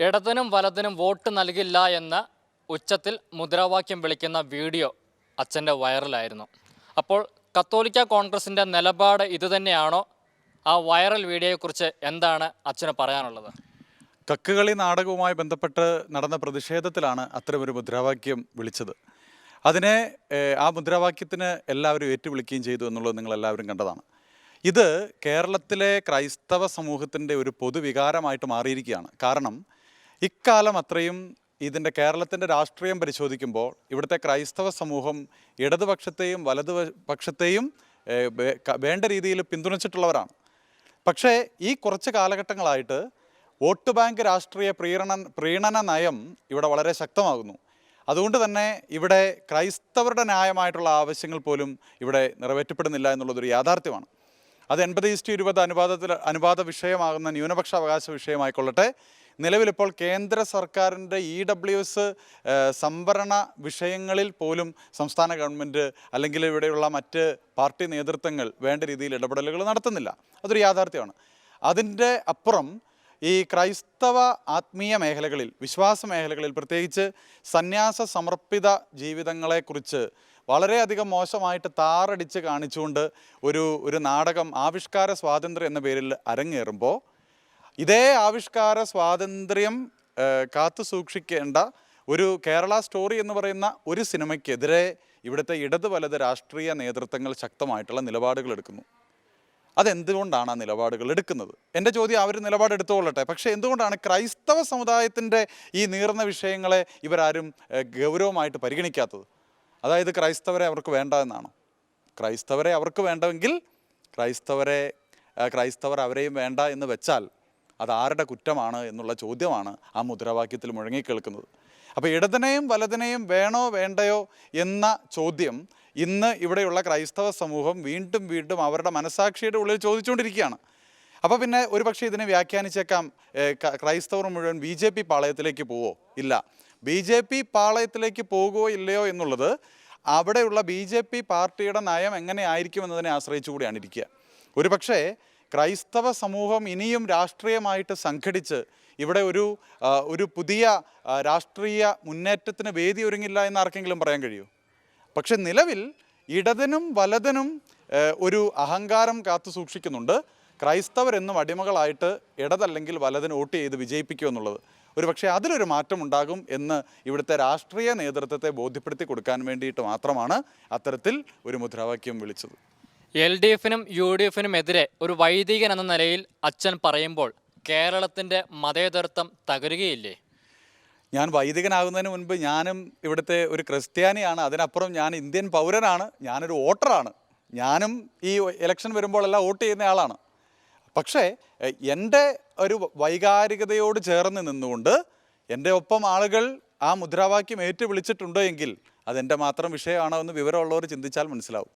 ഇടതിനും വലതിനും vote നൽകില്ല എന്ന ഉച്ചത്തിൽ മുദ്രാവാക്യം വിളിക്കുന്ന വീഡിയോ അച്ഛൻ്റെ വൈറലായിരുന്നു. അപ്പോൾ കത്തോലിക്ക കോൺഗ്രസിൻ്റെ നിലപാട് ഇതുതന്നെയാണോ? ആ വൈറൽ വീഡിയോയെക്കുറിച്ച് എന്താണ് അച്ഛന് പറയാനുള്ളത്? കക്കുകളി നാടകവുമായി ബന്ധപ്പെട്ട് നടന്ന പ്രതിഷേധത്തിലാണ് അത്തരമൊരു മുദ്രാവാക്യം വിളിച്ചത്. അതിനെ ആ മുദ്രാവാക്യത്തിന് എല്ലാവരും ഏറ്റുവിളിക്കുകയും ചെയ്തു എന്നുള്ളത് നിങ്ങളെല്ലാവരും കണ്ടതാണ്. ഇത് കേരളത്തിലെ ക്രൈസ്തവ സമൂഹത്തിൻ്റെ ഒരു പൊതുവികാരമായിട്ട് മാറിയിരിക്കുകയാണ്. കാരണം ഇക്കാലം അത്രയും കേരളത്തിൻ്റെ രാഷ്ട്രീയം പരിശോധിക്കുമ്പോൾ ഇവിടുത്തെ ക്രൈസ്തവ സമൂഹം ഇടതുപക്ഷത്തെയും വലതുപക്ഷത്തെയും വേണ്ട രീതിയിൽ പിന്തുണച്ചിട്ടുള്ളവരാണ്. പക്ഷേ ഈ കുറച്ച് കാലഘട്ടങ്ങളായിട്ട് വോട്ട് ബാങ്ക് രാഷ്ട്രീയ പ്രീണന നയം ഇവിടെ വളരെ ശക്തമാകുന്നു. അതുകൊണ്ട് തന്നെ ഇവിടെ ക്രൈസ്തവരുടെ ന്യായമായിട്ടുള്ള ആവശ്യങ്ങൾ പോലും ഇവിടെ നിറവേറ്റപ്പെടുന്നില്ല എന്നുള്ളതൊരു യാഥാർത്ഥ്യമാണ്. അത് 80:20 അനുപാത വിഷയമാകുന്ന ന്യൂനപക്ഷ അവകാശ വിഷയമായിക്കൊള്ളട്ടെ, നിലവിലിപ്പോൾ കേന്ദ്ര സർക്കാരിൻ്റെ EWS സംവരണ വിഷയങ്ങളിൽ പോലും സംസ്ഥാന ഗവൺമെൻറ് അല്ലെങ്കിൽ ഇവിടെയുള്ള മറ്റ് പാർട്ടി നേതൃത്വങ്ങൾ വേണ്ട രീതിയിൽ ഇടപെടലുകൾ നടത്തുന്നില്ല. അതൊരു യാഥാർത്ഥ്യമാണ്. അതിൻ്റെ അപ്പുറം ഈ ക്രൈസ്തവ ആത്മീയ മേഖലകളിൽ, വിശ്വാസ മേഖലകളിൽ, പ്രത്യേകിച്ച് സന്യാസ സമർപ്പിത ജീവിതങ്ങളെക്കുറിച്ച് വളരെയധികം മോശമായിട്ട് താറടിച്ച് കാണിച്ചുകൊണ്ട് ഒരു നാടകം ആവിഷ്കാര സ്വാതന്ത്ര്യം എന്ന പേരിൽ അരങ്ങേറുമ്പോൾ ഇതേ ആവിഷ്കാര സ്വാതന്ത്ര്യം കാത്തു സൂക്ഷിക്കേണ്ട ഒരു കേരള സ്റ്റോറി എന്ന് പറയുന്ന ഒരു സിനിമയ്ക്കെതിരെ ഇവിടുത്തെ ഇടത് വലത് രാഷ്ട്രീയ നേതൃത്വങ്ങൾ ശക്തമായിട്ടുള്ള നിലപാടുകൾ എടുക്കുന്നു. അതെന്തുകൊണ്ടാണ് ആ നിലപാടുകൾ എടുക്കുന്നത്? എൻ്റെ ചോദ്യം, അവർ നിലപാടെടുത്തുകൊള്ളട്ടെ, പക്ഷേ എന്തുകൊണ്ടാണ് ക്രൈസ്തവ സമുദായത്തിൻ്റെ ഈ നീറുന്ന വിഷയങ്ങളെ ഇവരാരും ഗൗരവമായിട്ട് പരിഗണിക്കാത്തത്? അതായത് ക്രൈസ്തവരെ അവർക്ക് വേണ്ട എന്നാണോ? ക്രൈസ്തവരെ അവർക്ക് വേണ്ടെങ്കിൽ ക്രൈസ്തവർ അവരെയും വേണ്ട എന്ന് വെച്ചാൽ അത് ആരുടെ കുറ്റമാണ് എന്നുള്ള ചോദ്യമാണ് ആ മുദ്രാവാക്യത്തിൽ മുഴങ്ങിക്കേൾക്കുന്നത്. അപ്പോൾ ഇടതിനെയും വലതിനെയും വേണോ വേണ്ടയോ എന്ന ചോദ്യം ഇന്ന് ഇവിടെയുള്ള ക്രൈസ്തവ സമൂഹം വീണ്ടും വീണ്ടും അവരുടെ മനസാക്ഷിയുടെ ഉള്ളിൽ ചോദിച്ചുകൊണ്ടിരിക്കുകയാണ്. അപ്പോൾ പിന്നെ ഒരുപക്ഷെ ഇതിനെ വ്യാഖ്യാനിച്ചേക്കാം, ക്രൈസ്തവർ മുഴുവൻ BJP പാളയത്തിലേക്ക് പോവോ? ഇല്ല. BJP പാളയത്തിലേക്ക് പോകുമോ ഇല്ലയോ എന്നുള്ളത് അവിടെയുള്ള BJP പാർട്ടിയുടെ നയം എങ്ങനെ ആയിരിക്കും എന്നതിനെ ആശ്രയിച്ചു കൂടിയാണ് ഇരിക്കുക. ഒരുപക്ഷെ ക്രൈസ്തവ സമൂഹം ഇനിയും രാഷ്ട്രീയമായിട്ട് സംഘടിച്ച് ഇവിടെ ഒരു പുതിയ രാഷ്ട്രീയ മുന്നേറ്റത്തിന് വേദി ഒരുങ്ങില്ല എന്ന് ആർക്കെങ്കിലും പറയാൻ കഴിയുമോ? പക്ഷെ നിലവിൽ ഇടതിനും വലതിനും ഒരു അഹങ്കാരം കാത്തു സൂക്ഷിക്കുന്നുണ്ട്. ക്രൈസ്തവരെന്നും അടിമകളായിട്ട് ഇടതല്ലെങ്കിൽ വലതിന് വോട്ട് ചെയ്ത് വിജയിപ്പിക്കുക എന്നുള്ളത്. പക്ഷേ അതിലൊരു മാറ്റമുണ്ടാകും എന്ന് ഇവിടുത്തെ രാഷ്ട്രീയ നേതൃത്വത്തെ ബോധ്യപ്പെടുത്തി കൊടുക്കാൻ വേണ്ടിയിട്ട് മാത്രമാണ് അത്തരത്തിൽ ഒരു മുദ്രാവാക്യം വിളിച്ചത്. LDFനും UDFനും എതിരെ ഒരു വൈദികൻ എന്ന നിലയിൽ അച്ഛൻ പറയുമ്പോൾ കേരളത്തിൻ്റെ മതേതരത്വം തകരുകയില്ലേ? ഞാൻ വൈദികനാകുന്നതിന് മുൻപ് ഞാനും ഇവിടുത്തെ ഒരു ക്രിസ്ത്യാനിയാണ്. അതിനപ്പുറം ഞാൻ ഇന്ത്യൻ പൗരനാണ്. ഞാനൊരു വോട്ടറാണ്. ഞാനും ഈ ഇലക്ഷൻ വരുമ്പോഴെല്ലാം വോട്ട് ചെയ്യുന്ന ആളാണ്. പക്ഷേ എൻ്റെ ഒരു വൈകാരികതയോട് ചേർന്ന് നിന്നുകൊണ്ട് എൻ്റെ ഒപ്പം ആളുകൾ ആ മുദ്രാവാക്യം ഏറ്റുവിളിച്ചിട്ടുണ്ട് എങ്കിൽ അതെൻ്റെ മാത്രം വിഷയമാണോ എന്ന് വിവരമുള്ളവർ ചിന്തിച്ചാൽ മനസ്സിലാവും.